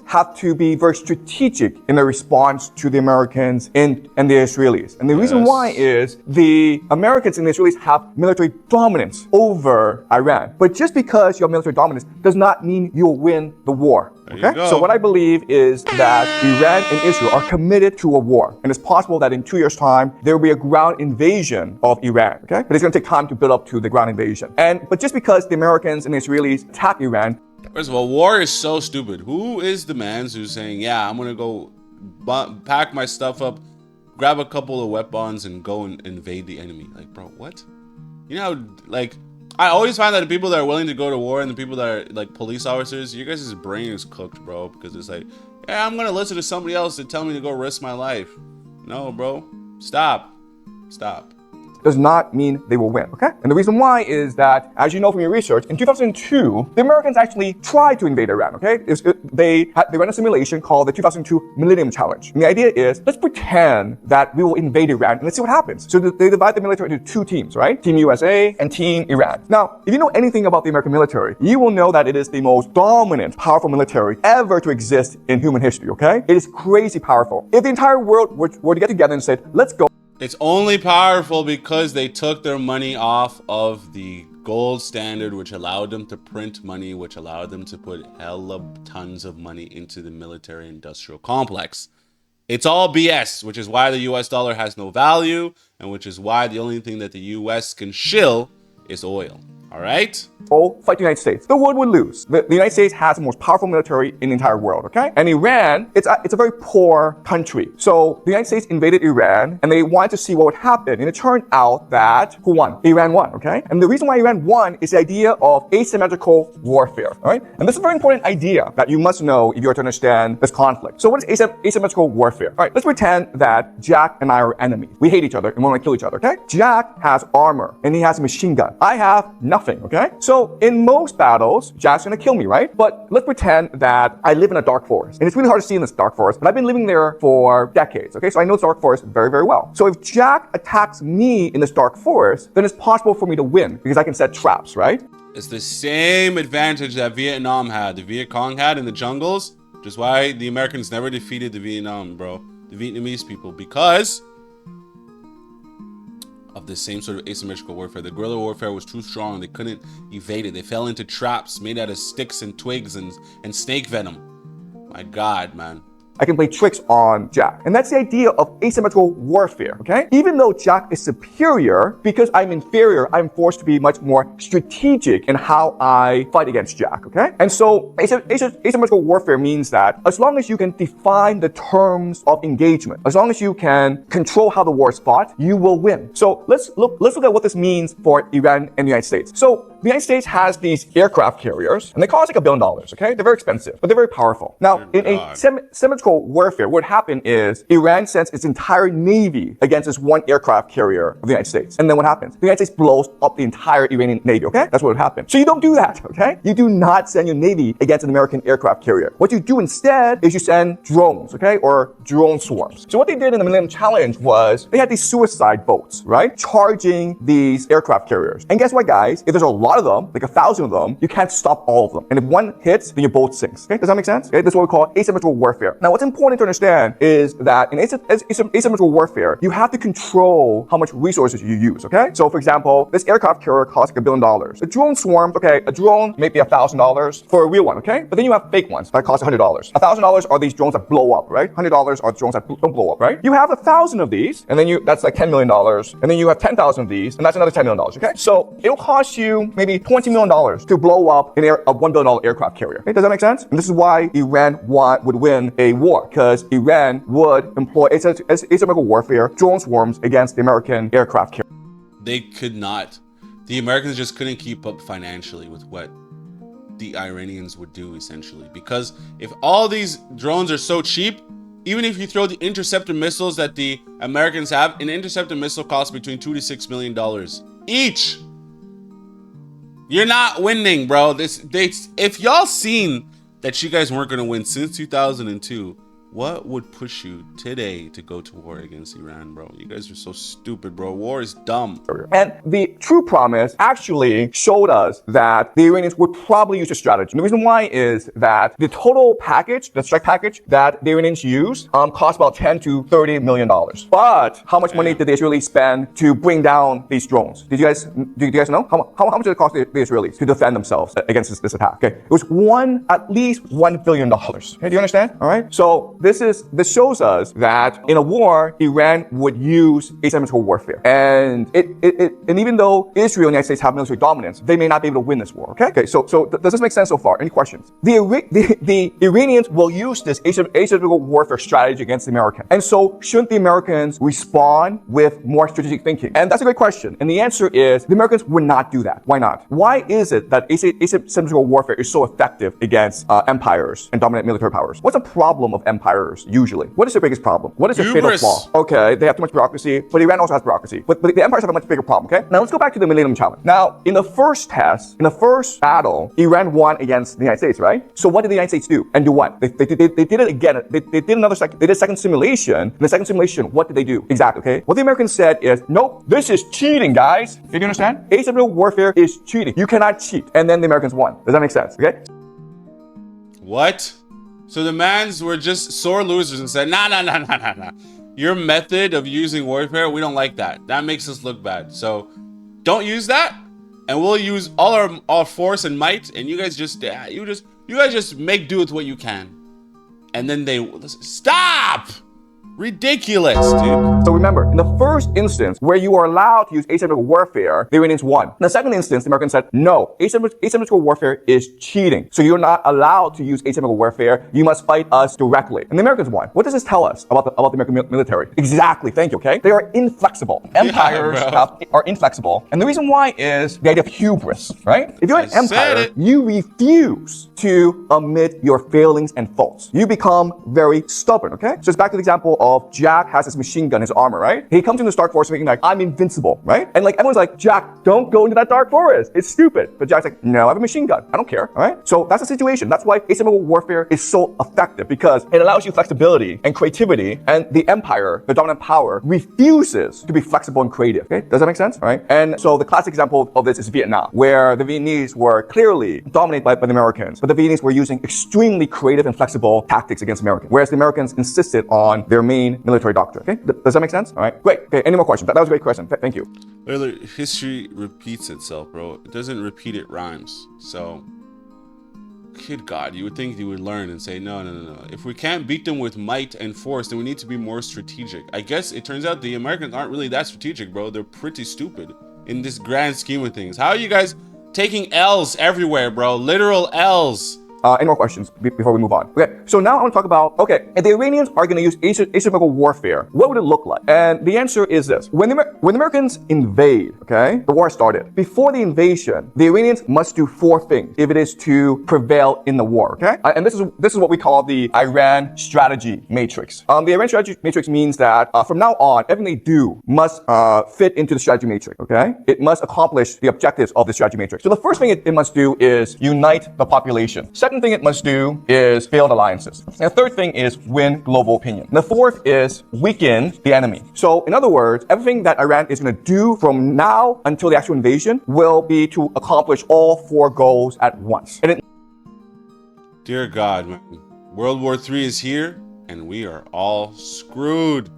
have to be very strategic in their response to the Americans and the Israelis. And the reason why is the Americans and the Israelis have military dominance over Iran. But just because you have military dominance does not mean you'll win the war. Okay? So what I believe is that Iran and Israel are committed to a war. And it's possible that in 2 years' time, there will be a ground invasion of Iran. Okay? But it's going to take time to build up to the ground invasion. But just because the Americans and the Israelis attack Iran. First of all, war is so stupid. Who is the man who's saying, yeah, I'm going to go pack my stuff up, grab a couple of weapons and go and invade the enemy? Like, bro, what? You know, like, I always find that the people that are willing to go to war and the people that are like police officers, your guys' brain is cooked, bro. Because it's like, yeah, I'm gonna listen to somebody else to tell me to go risk my life. No, bro. Stop. Does not mean they will win, okay? And the reason why is that, as you know from your research, in 2002, the Americans actually tried to invade Iran, okay? They ran a simulation called the 2002 Millennium Challenge. And the idea is, let's pretend that we will invade Iran and let's see what happens. So they divide the military into two teams, right? Team USA and Team Iran. Now, if you know anything about the American military, you will know that it is the most dominant, powerful military ever to exist in human history, okay? It is crazy powerful. If the entire world were to get together and said, let's go. It's only powerful because they took their money off of the gold standard, which allowed them to print money, which allowed them to put hella tons of money into the military industrial complex. It's all BS, which is why the US dollar has no value, and which is why the only thing that the US can shill is oil. All right? Fight the United States. The world would lose. The United States has the most powerful military in the entire world, okay? And Iran, it's a very poor country. So the United States invaded Iran and they wanted to see what would happen. And it turned out that who won? Iran won, okay? And the reason why Iran won is the idea of asymmetrical warfare, all right? And this is a very important idea that you must know if you are to understand this conflict. So what is asymmetrical warfare? All right, let's pretend that Jack and I are enemies. We hate each other and want to kill each other, okay? Jack has armor and he has a machine gun. I have nothing, okay? So in most battles, Jack's gonna kill me, right? But let's pretend that I live in a dark forest. And it's really hard to see in this dark forest, but I've been living there for decades, okay? So I know this dark forest very, very well. So if Jack attacks me in this dark forest, then it's possible for me to win because I can set traps, right? It's the same advantage that Vietnam had, the Viet Cong had in the jungles, which is why the Americans never defeated the Vietnam, bro. The Vietnamese people, because of the same sort of asymmetrical warfare. The guerrilla warfare was too strong. They couldn't evade it. They fell into traps made out of sticks and twigs and snake venom. My God, man. I can play tricks on Jack. And that's the idea of asymmetrical warfare, okay? Even though Jack is superior, because I'm inferior, I'm forced to be much more strategic in how I fight against Jack, okay? And so asymmetrical warfare means that as long as you can define the terms of engagement, as long as you can control how the war is fought, you will win. So let's look at what this means for Iran and the United States. So the United States has these aircraft carriers, and they cost like $1 billion, okay? They're very expensive, but they're very powerful. Now, in a symmetrical warfare, what happened is Iran sends its entire navy against this one aircraft carrier of the United States. And then what happens? The United States blows up the entire Iranian navy, okay? That's what would happen. So you don't do that, okay? You do not send your navy against an American aircraft carrier. What you do instead is you send drones, okay? Or drone swarms. So what they did in the Millennium Challenge was they had these suicide boats, right? Charging these aircraft carriers. And guess what, guys? If there's a lot of them, like 1,000 of them, you can't stop all of them. And if one hits, then your boat sinks. Okay? Does that make sense? Okay? That's what we call asymmetrical warfare. Now, what's important to understand is that in asymmetrical warfare, you have to control how much resources you use, okay? So, for example, this aircraft carrier costs like $1 billion. The drone swarms, okay, a drone may be $1,000 for a real one, okay? But then you have fake ones that cost $100. $1,000 are these drones that blow up, right? $100 are drones that don't blow up, right? You have 1,000 of these, and then that's like $10 million. And then you have 10,000 of these, and that's another $10 million, okay? So it'll cost you maybe $20 million to blow up a $1 billion aircraft carrier. Okay? Does that make sense? And this is why Iran would win a war, because Iran would employ asymmetrical warfare, drone swarms against the American aircraft carrier. They could not. The Americans just couldn't keep up financially with what the Iranians would do, essentially. Because if all these drones are so cheap, even if you throw the interceptor missiles that the Americans have, an interceptor missile costs between $2 to $6 million each. You're not winning, bro. If y'all seen that you guys weren't going to win since 2002, What would push you today to go to war against Iran, bro? You guys are so stupid, bro. War is dumb. And the true promise actually showed us that the Iranians would probably use a strategy. And the reason why is that the total package, the strike package that the Iranians used, cost about $10 to $30 million. But how much money did the Israelis spend to bring down these drones? Do you guys know? How much did it cost the Israelis to defend themselves against this attack? Okay, it was at least $1 billion. Okay, do you understand? All right. So this shows us that in a war, Iran would use asymmetrical warfare, and and even though Israel and the United States have military dominance, they may not be able to win this war. Okay. So does this make sense so far? Any questions? The Iranians will use this asymmetrical warfare strategy against the Americans, and so shouldn't the Americans respond with more strategic thinking? And that's a great question. And the answer is the Americans would not do that. Why not? Why is it that asymmetrical warfare is so effective against empires and dominant military powers? What's a problem of empires usually? What is their biggest problem? What is their fatal flaw? Okay, they have too much bureaucracy, but Iran also has bureaucracy. But the empires have a much bigger problem, okay? Now let's go back to the Millennium Challenge. Now, in the first battle, Iran won against the United States, right? So what did the United States do? And do what? They did it again. They did a second simulation. In the second simulation, what did they do? Exactly, okay? What the Americans said is, nope, this is cheating, guys. Did you understand? Asymmetrical warfare is cheating. You cannot cheat. And then the Americans won. Does that make sense? Okay? What? So the mans were just sore losers and said, nah. Your method of using warfare, we don't like that. That makes us look bad. So don't use that, and we'll use all our force and might, and you guys just make do with what you can. And then they stop. Ridiculous, dude. So remember, in the first instance where you are allowed to use asymmetrical warfare, the Iranians won. In the second instance, the Americans said, no, asymmetrical warfare is cheating. So you're not allowed to use asymmetrical warfare. You must fight us directly. And the Americans won. What does this tell us about the American military? Exactly. Thank you. Okay. They are inflexible. Empires are inflexible. And the reason why is the idea of hubris, right? If you're an empire, you refuse to admit your failings and faults. You become very stubborn. Okay. So it's back to the example of Jack has his machine gun, his armor, right? He comes into the Dark Forest thinking like, I'm invincible, right? And like everyone's like, Jack, don't go into that dark forest. It's stupid. But Jack's like, no, I have a machine gun. I don't care, all right? So that's the situation. That's why asymmetrical warfare is so effective, because it allows you flexibility and creativity, and the empire, the dominant power, refuses to be flexible and creative, okay? Does that make sense, all right? And so the classic example of this is Vietnam, where the Vietnamese were clearly dominated by the Americans, but the Vietnamese were using extremely creative and flexible tactics against Americans, whereas the Americans insisted on their main military doctrine. Okay, does that make sense? All right, great. Okay, any more questions? That was a great question. Thank you. History repeats itself, bro. It doesn't repeat, it rhymes. So, good God, you would think you would learn and say, no. If we can't beat them with might and force, then we need to be more strategic. I guess it turns out the Americans aren't really that strategic, bro. They're pretty stupid in this grand scheme of things. How are you guys taking L's everywhere, bro? Literal L's. Any more questions before we move on? Okay, so now I want to talk about, okay, if the Iranians are going to use asymmetrical warfare, what would it look like? And the answer is this. When the Americans invade, okay, the war started. Before the invasion, the Iranians must do 4 things if it is to prevail in the war, okay? And this is what we call the Iran strategy matrix. The Iran strategy matrix means that from now on, everything they do must fit into the strategy matrix, okay? It must accomplish the objectives of the strategy matrix. So the first thing it must do is unite the population. Second thing it must do is build alliances. And the third thing is win global opinion. And the fourth is weaken the enemy. So in other words, everything that Iran is going to do from now until the actual invasion will be to accomplish all 4 goals at once. Dear God, man. World War III is here, and we are all screwed.